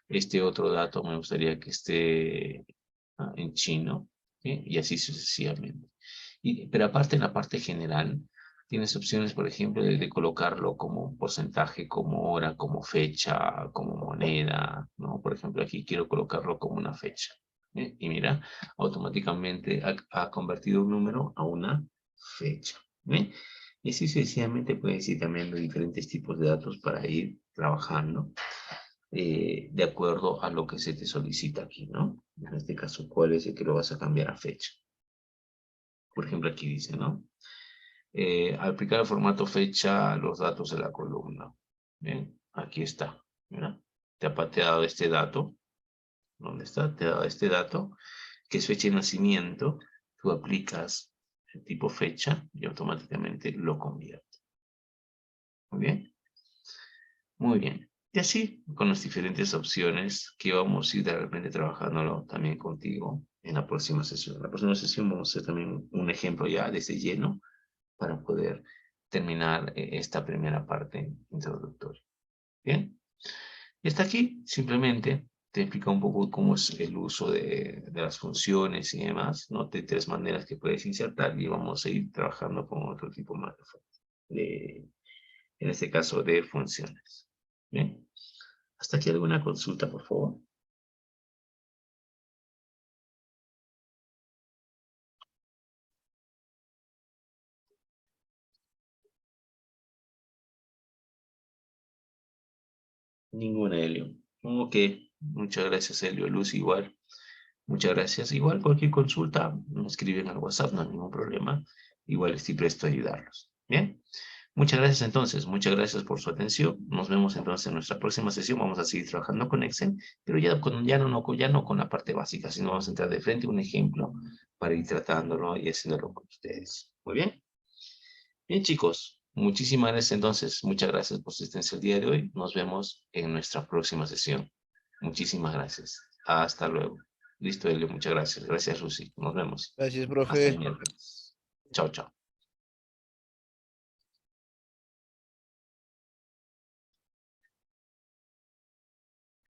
Este otro dato me gustaría que esté en chino, ¿sí? Y así sucesivamente. Pero aparte, en la parte general, tienes opciones, por ejemplo, de colocarlo como un porcentaje, como hora, como fecha, como moneda, ¿no? Por ejemplo, aquí quiero colocarlo como una fecha. Y mira, automáticamente ha convertido un número a una fecha. ¿Ve? Y así sucesivamente puedes ir cambiando diferentes tipos de datos para ir trabajando de acuerdo a lo que se te solicita aquí, ¿no? En este caso, ¿cuál es el que lo vas a cambiar a fecha? Por ejemplo, aquí dice, ¿no? Al aplicar el formato fecha, los datos de la columna. Bien, aquí está. Mira, te ha dado este dato. ¿Dónde está? Te ha dado este dato, que es fecha de nacimiento. Tú aplicas el tipo fecha y automáticamente lo convierte. Muy bien. Muy bien. Y así, con las diferentes opciones que vamos a ir de repente trabajándolo también contigo en la próxima sesión. En la próxima sesión vamos a hacer también un ejemplo ya de ese lleno para poder terminar esta primera parte introductoria. Bien. Y hasta aquí, simplemente te explica un poco cómo es el uso de las funciones y demás, ¿no? De tres maneras que puedes insertar y vamos a ir trabajando con otro tipo más en este caso, de funciones. Bien. ¿Hasta aquí alguna consulta, por favor? Ninguna, Helio. Ok, muchas gracias, Helio. Luz, igual. Muchas gracias. Igual, cualquier consulta, me escriben al WhatsApp, no hay ningún problema. Igual estoy presto a ayudarlos. Bien. Muchas gracias entonces, muchas gracias por su atención. Nos vemos entonces en nuestra próxima sesión. Vamos a seguir trabajando con Excel, pero ya no con la parte básica, sino vamos a entrar de frente a un ejemplo para ir tratándolo y haciéndolo con ustedes. Muy bien. Bien, chicos, muchísimas gracias entonces. Muchas gracias por su asistencia el día de hoy. Nos vemos en nuestra próxima sesión. Muchísimas gracias. Hasta luego. Listo, Elio. Muchas gracias. Gracias, Lucy. Nos vemos. Gracias, Hasta el profe. miércoles. Chao, chao.